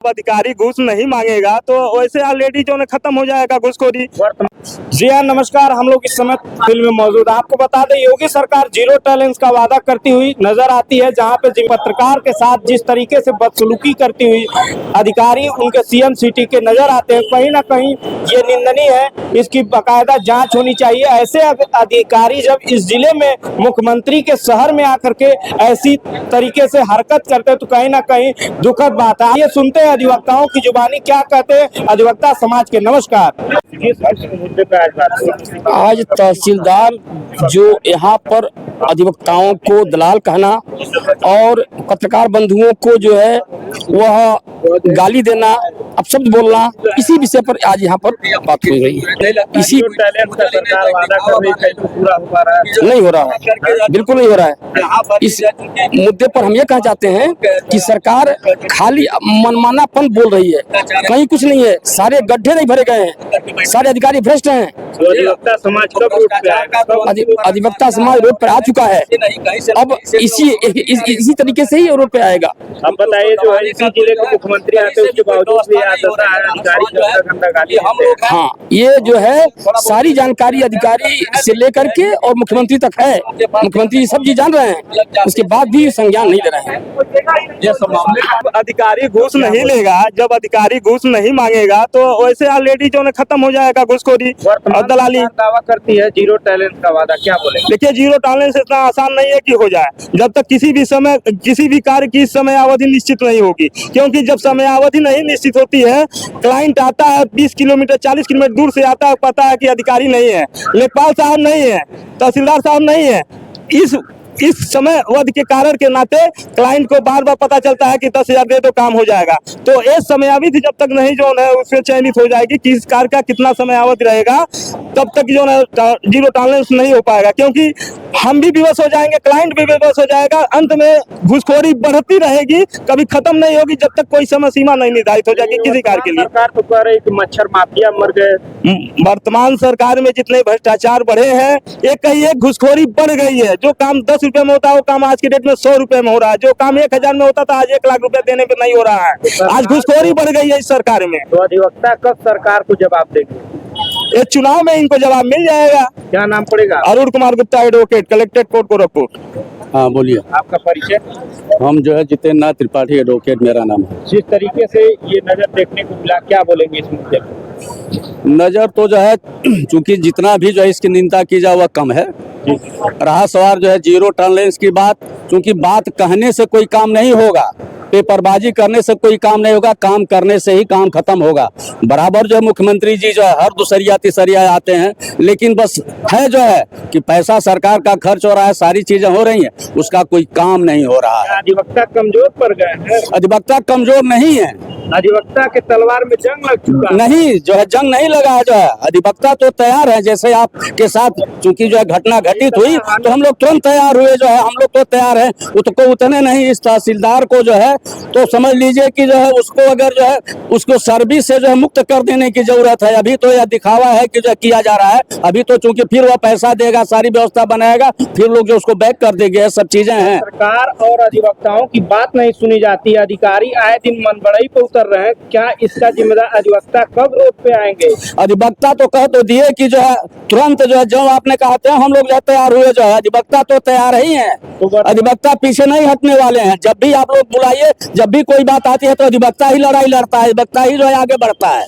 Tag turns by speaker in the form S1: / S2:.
S1: अधिकारी घूस नहीं मांगेगा तो वैसे ऑलरेडी जो है खत्म हो जाएगा घूसखोरी।
S2: जी हाँ, नमस्कार। हम लोग इस समय फील्ड में मौजूद हैं। आपको बता दें, योगी सरकार जीरो टॉलरेंस का वादा करती हुई नजर आती है, जहां पे पत्रकार के साथ जिस तरीके से बदसलूकी करती हुई अधिकारी उनके सीएम सिटी के नजर आते हैं, कहीं ना कहीं ये निंदनीय है। इसकी बाकायदा जांच होनी चाहिए। ऐसे अधिकारी जब इस जिले में मुख्यमंत्री के शहर में आकर के ऐसी तरीके से हरकत करते हैं तो कहीं ना कहीं दुखद बात है। ये सुनते हैं अधिवक्ताओं की जुबानी क्या कहते हैं अधिवक्ता समाज के। नमस्कार।
S3: आज तहसीलदार जो यहाँ पर अधिवक्ताओं को दलाल कहना और पत्रकार बंधुओं को जो है वह गाली देना, अपशब्द बोलना, इसी विषय पर आज यहाँ पर बात हो रही है। इसी नहीं हो रहा है, बिल्कुल नहीं हो रहा है। इस मुद्दे पर हम ये कहना चाहते हैं कि सरकार खाली मनमानापन बोल रही है, कहीं कुछ नहीं है। सारे गड्ढे नहीं भरे गए हैं, सारे अधिकारी भ्रष्ट हैं।
S1: अधिवक्ता समाज कब रोड पे आएगा?
S3: अधिवक्ता समाज रोड पर आ चुका है, अब इसी तरीके से ही रोड पे आएगा।
S1: अब बताइए, जो है इसी जिले के मुख्यमंत्री आते हैं उसके बावजूद भी अधिकारी
S3: हाँ, ये जो है सारी जानकारी अधिकारी से लेकर के और मुख्यमंत्री तक है। मुख्यमंत्री सब चीज जान रहे हैं, उसके बाद भी संज्ञान नहीं ले रहे हैं।
S1: अधिकारी घूस नहीं लेगा, जब अधिकारी घूस नहीं मांगेगा तो वैसे ऑलरेडी जो है खत्म हो जाएगा घूसखोरी और दलाली।
S2: दावा करती है जीरो टॉलरेंस का वादा, क्या बोले?
S1: देखिए, जीरो टॉलरेंस इतना आसान नहीं है कि हो जाए, जब तक किसी भी कार्य की समय अवधि निश्चित नहीं होगी। क्योंकि जब समय अवधि नहीं निश्चित होती है, क्लाइंट आता है 20 किलोमीटर 40 किलोमीटर दूर से आता है, पता है कि अधिकारी नहीं है, लेखपाल साहब नहीं है, तहसीलदार साहब नहीं है। इस समय अवधि के कारण के नाते क्लाइंट को बार बार पता चलता है कि 10,000 दे दो काम हो जाएगा। तो ये समय अवधि जब तक नहीं जो है उसमें चयनित हो जाएगी कि इस कार्य का कितना समय अवधि रहेगा, तब तक जो है जीरो टॉलरेंस नहीं हो पाएगा। क्योंकि हम भी विवश हो जाएंगे, क्लाइंट भी विवश हो जाएगा, अंत में घूसखोरी बढ़ती रहेगी, कभी खत्म नहीं होगी जब तक कोई समय सीमा नहीं निर्धारित हो जाएगी किसी कार्य के लिए।
S2: सरकार तो कह रही कि मच्छर माफिया मर गए।
S1: वर्तमान सरकार में जितने भ्रष्टाचार बढ़े हैं, एक कहीं एक घूसखोरी बढ़ गई है। जो काम 10 रुपए में होता है वो काम आज के डेट में 100 रुपए में हो रहा है। जो काम 1,000 में होता था आज 1 लाख रुपए देने पे नहीं हो रहा है। आज घूसखोरी बढ़ गई है इस सरकार में।
S2: तो अधिवक्ता कब सरकार को जवाब देंगे?
S1: ये चुनाव में इनको जवाब मिल जाएगा।
S2: क्या नाम पड़ेगा?
S1: Arun Kumar Gupta, advocate, collected court Gorakhpur.
S3: हाँ बोलिए।
S2: आपका परिचय?
S3: हम जो है जितेंद्र नाथ त्रिपाठी, एडवोकेट मेरा नाम है।
S2: जिस तरीके से ये नजर देखने को मिला, क्या बोलेंगे इस मुद्दे पर?
S3: नजर तो जो है चूंकि जितना भी जो है इसकी निंदा की जाए वह कम है। रहा सवाल जो है जीरो टॉलरेंस की बात, चूंकि बात कहने से कोई काम नहीं होगा, पेपरबाजी करने से कोई काम नहीं होगा, काम करने से ही काम खत्म होगा। बराबर जो है मुख्यमंत्री जी जो है हर दूसरिया तीसरिया आते हैं, लेकिन बस है जो है कि पैसा सरकार का खर्च हो रहा है, सारी चीजें हो रही हैं, उसका कोई काम नहीं हो रहा है।
S2: अधिवक्ता कमजोर पड़ गए हैं?
S3: अधिवक्ता कमजोर नहीं है,
S2: अधिवक्ता के तलवार में जंग लग चुका
S3: नहीं जो है जंग नहीं लगा है। जो है अधिवक्ता तो तैयार है, जैसे आपके साथ चूंकि जो है घटना घटित हुई तो हम लोग तुरंत तैयार हुए। जो है हम लोग तो तैयार है, उतने नहीं। इस तहसीलदार को जो है तो समझ लीजिए कि जो है उसको अगर जो है उसको सर्विस से जो है मुक्त कर देने की जरूरत है। अभी तो यह दिखावा है कि जो किया जा रहा है, अभी तो चूंकि फिर वह पैसा देगा, सारी व्यवस्था बनाएगा, फिर लोग जो उसको बैक कर देंगे, सब चीजें हैं।
S2: सरकार और अधिवक्ताओं की बात नहीं सुनी जाती। अधिकारी आए दिन मनबड़ई पे उतर रहे हैं। क्या इसका जिम्मेदार अधिवक्ता कब रोड पे आएंगे?
S3: अधिवक्ता तो कह तो दिए कि जो है तुरंत जो है जो आपने कहा था हम लोग जो तैयार हुए। जो है अधिवक्ता तो तैयार ही है, अधिवक्ता पीछे नहीं हटने वाले हैं। जब भी आप लोग बुलाइए, जब भी कोई बात आती है तो अधिवक्ता ही लड़ाई लड़ता है, अधिवक्ता ही जो है आगे बढ़ता है।